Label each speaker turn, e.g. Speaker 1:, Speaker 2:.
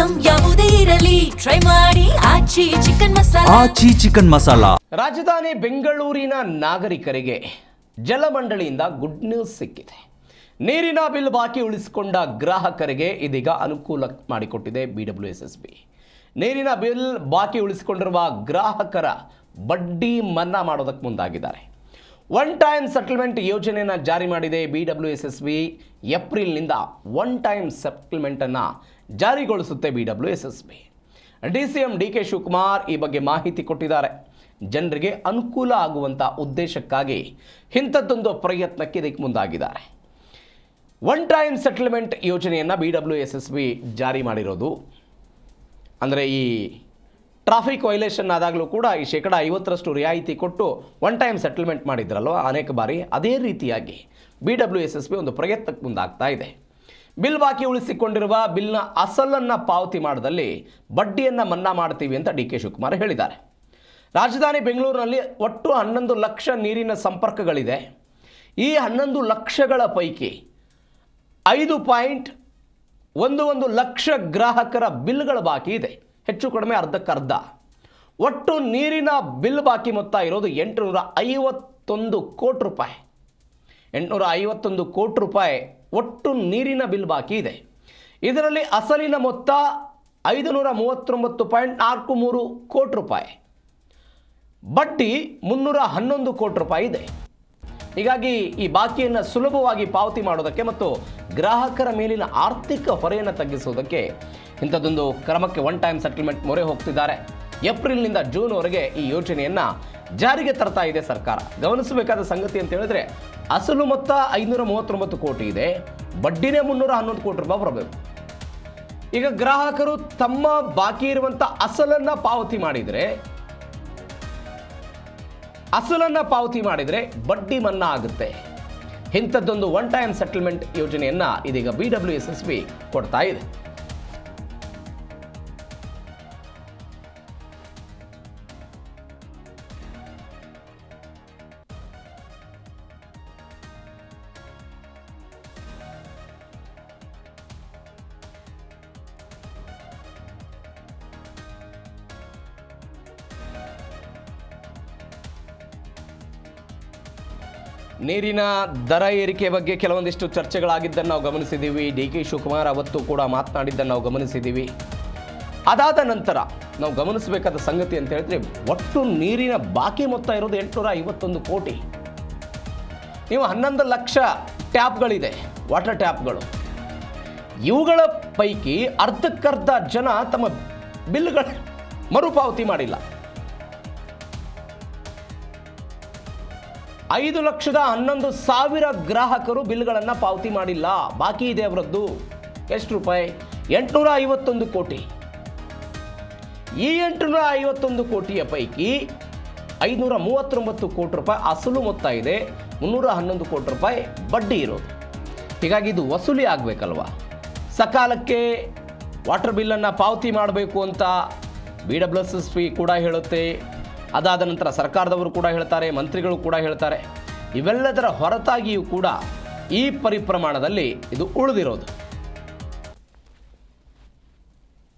Speaker 1: Item ಯಾವುದೇ ಇರಲಿ try ಮಾಡಿ ಆಚಿ ಚಿಕನ್ ಮಸಾಲಾ.
Speaker 2: ರಾಜಧಾನಿ ಬೆಂಗಳೂರಿನ ನಾಗರಿಕರಿಗೆ ಜಲಮಂಡಳಿಯಿಂದ ಗುಡ್ ನ್ಯೂಸ್ ಸಿಕ್ಕಿದೆ. ನೀರಿನ ಬಿಲ್ ಬಾಕಿ ಉಳಿಸಿಕೊಂಡ ಗ್ರಾಹಕರಿಗೆ ಇದೀಗ ಅನುಕೂಲ ಮಾಡಿಕೊಟ್ಟಿದೆ BWSSB. ನೀರಿನ ಬಿಲ್ ಬಾಕಿ ಉಳಿಸಿಕೊಂಡಿರುವ ಗ್ರಾಹಕರ ಬಡ್ಡಿ ಮನ್ನಾ ಮಾಡೋದಕ್ಕೆ ಮುಂದಾಗಿದ್ದಾರೆ. ಒನ್ ಟೈಮ್ ಸೆಟಲ್ಮೆಂಟ್ ಯೋಜನೆಯನ್ನು ಜಾರಿ ಮಾಡಿದೆ BWSSB. ಏಪ್ರಿಲ್ನಿಂದ ಒನ್ ಟೈಮ್ ಸೆಟಲ್ಮೆಂಟನ್ನು ಜಾರಿಗೊಳಿಸುತ್ತೆ BWSSB. DCM DK ಶಿವಕುಮಾರ್ ಈ ಬಗ್ಗೆ ಮಾಹಿತಿ ಕೊಟ್ಟಿದ್ದಾರೆ. ಜನರಿಗೆ ಅನುಕೂಲ ಆಗುವಂಥ ಉದ್ದೇಶಕ್ಕಾಗಿ ಇಂಥದ್ದೊಂದು ಪ್ರಯತ್ನಕ್ಕೆ ಇದಕ್ಕೆ ಮುಂದಾಗಿದ್ದಾರೆ. ಒನ್ ಟೈಮ್ ಸೆಟಲ್ಮೆಂಟ್ ಯೋಜನೆಯನ್ನು BWSSB ಜಾರಿ ಮಾಡಿರೋದು ಅಂದರೆ ಈ ಟ್ರಾಫಿಕ್ ವೈಲೇಷನ್ ಆದಾಗಲೂ ಕೂಡ ಈ 50% ರಿಯಾಯಿತಿ ಕೊಟ್ಟು ಒನ್ ಟೈಮ್ ಸೆಟಲ್ಮೆಂಟ್ ಮಾಡಿದ್ರಲ್ವ ಅನೇಕ ಬಾರಿ, ಅದೇ ರೀತಿಯಾಗಿ BWSSB ಒಂದು ಪ್ರಯತ್ನಕ್ಕೆ ಮುಂದಾಗ್ತಾ ಇದೆ. ಬಿಲ್ ಬಾಕಿ ಉಳಿಸಿಕೊಂಡಿರುವ ಬಿಲ್ನ ಅಸಲನ್ನು ಪಾವತಿ ಮಾಡಿದಲ್ಲಿ ಬಡ್ಡಿಯನ್ನು ಮನ್ನಾ ಮಾಡ್ತೀವಿ ಅಂತ DK ಶಿವಕುಮಾರ್ ಹೇಳಿದ್ದಾರೆ. ರಾಜಧಾನಿ ಬೆಂಗಳೂರಿನಲ್ಲಿ ಒಟ್ಟು 11 ಲಕ್ಷ ನೀರಿನ ಸಂಪರ್ಕಗಳಿದೆ. ಈ 11 ಲಕ್ಷಗಳ ಪೈಕಿ 5.11 ಲಕ್ಷ ಗ್ರಾಹಕರ ಬಿಲ್ಗಳ ಬಾಕಿ ಇದೆ. ಹೆಚ್ಚು ಕಡಿಮೆ ಅರ್ಧಕ್ಕರ್ಧ. ಒಟ್ಟು ನೀರಿನ ಬಿಲ್ ಬಾಕಿ ಮೊತ್ತ ಇರೋದು 851 ಕೋಟಿ ರೂಪಾಯಿ. 851 ಕೋಟಿ ರೂಪಾಯಿ ಒಟ್ಟು ನೀರಿನ ಬಿಲ್ ಬಾಕಿ ಇದೆ. ಇದರಲ್ಲಿ ಅಸಲಿನ ಮೊತ್ತ 539.43 ಕೋಟಿ ರೂಪಾಯಿ, ಬಡ್ಡಿ 311 ಕೋಟಿ ರೂಪಾಯಿ ಇದೆ. ಹೀಗಾಗಿ ಈ ಬಾಕಿಯನ್ನು ಸುಲಭವಾಗಿ ಪಾವತಿ ಮಾಡೋದಕ್ಕೆ ಮತ್ತು ಗ್ರಾಹಕರ ಮೇಲಿನ ಆರ್ಥಿಕ ಹೊರೆಯನ್ನು ತಗ್ಗಿಸುವುದಕ್ಕೆ ಇಂಥದ್ದೊಂದು ಕ್ರಮಕ್ಕೆ ಒನ್ ಟೈಮ್ ಸೆಟಲ್ಮೆಂಟ್ ಮೊರೆ ಹೋಗ್ತಿದ್ದಾರೆ. ಏಪ್ರಿಲ್ನಿಂದ ಜೂನ್ವರೆಗೆ ಈ ಯೋಜನೆಯನ್ನು ಜಾರಿಗೆ ತರ್ತಾ ಇದೆ ಸರ್ಕಾರ. ಗಮನಿಸಬೇಕಾದ ಸಂಗತಿ ಅಂತ ಹೇಳಿದ್ರೆ ಅಸಲು ಮೊತ್ತ 539 ಕೋಟಿ ಇದೆ, ಬಡ್ಡಿನೇ 311 ಕೋಟಿ ರೂಪಾಯಿ ಬರಬೇಕು. ಈಗ ಗ್ರಾಹಕರು ತಮ್ಮ ಬಾಕಿ ಇರುವಂಥ ಅಸಲನ್ನು ಪಾವತಿ ಮಾಡಿದರೆ ಬಡ್ಡಿ ಮನ್ನಾ ಆಗುತ್ತೆ. ಇಂಥದ್ದೊಂದು ಒನ್ ಟೈಮ್ ಸೆಟಲ್ಮೆಂಟ್ ಯೋಜನೆಯನ್ನು ಇದೀಗ BWSSB ಕೊಡ್ತಾ ಇದೆ. ನೀರಿನ ದರ ಏರಿಕೆ ಬಗ್ಗೆ ಕೆಲವೊಂದಿಷ್ಟು ಚರ್ಚೆಗಳಾಗಿದ್ದನ್ನು ನಾವು ಗಮನಿಸಿದ್ದೀವಿ. DK ಶಿವಕುಮಾರ್ ಅವತ್ತು ಕೂಡ ಮಾತನಾಡಿದ್ದನ್ನು ನಾವು ಗಮನಿಸಿದ್ದೀವಿ. ಅದಾದ ನಂತರ ನಾವು ಗಮನಿಸಬೇಕಾದ ಸಂಗತಿ ಅಂತ ಹೇಳಿದ್ರೆ ಒಟ್ಟು ನೀರಿನ ಬಾಕಿ ಮೊತ್ತ ಇರೋದು 851 ಕೋಟಿ. ನೀವು 11 ಲಕ್ಷ ಟ್ಯಾಪ್ಗಳಿದೆ, ವಾಟರ್ ಟ್ಯಾಪ್ಗಳು. ಇವುಗಳ ಪೈಕಿ ಅರ್ಧಕ್ಕರ್ಧ ಜನ ತಮ್ಮ ಬಿಲ್ಗಳ ಮರುಪಾವತಿ ಮಾಡಿಲ್ಲ. 5,11,000 ಗ್ರಾಹಕರು ಬಿಲ್ಗಳನ್ನು ಪಾವತಿ ಮಾಡಿಲ್ಲ. ಬಾಕಿ ಇದೆ ಅವರದ್ದು ಎಷ್ಟು ರೂಪಾಯಿ? 851 ಕೋಟಿ. ಈ 851 ಕೋಟಿಯ ಪೈಕಿ 539 ಕೋಟಿ ರೂಪಾಯಿ ಅಸಲು ಮೊತ್ತ ಇದೆ, 311 ಕೋಟಿ ರೂಪಾಯಿ ಬಡ್ಡಿ ಇರೋದು. ಹೀಗಾಗಿ ಇದು ವಸೂಲಿ ಆಗಬೇಕಲ್ವಾ? ಸಕಾಲಕ್ಕೆ ವಾಟರ್ ಬಿಲ್ಲನ್ನು ಪಾವತಿ ಮಾಡಬೇಕು ಅಂತ BWSSB ಕೂಡ ಹೇಳುತ್ತೆ. ಅದಾದ ನಂತರ ಸರ್ಕಾರದವರು ಕೂಡ ಹೇಳ್ತಾರೆ, ಮಂತ್ರಿಗಳು ಕೂಡ ಹೇಳ್ತಾರೆ. ಇವೆಲ್ಲದರ ಹೊರತಾಗಿಯೂ ಕೂಡ ಈ ಪರಿಪ್ರಮಾಣದಲ್ಲಿ ಇದು ಉಳಿದಿರೋದು.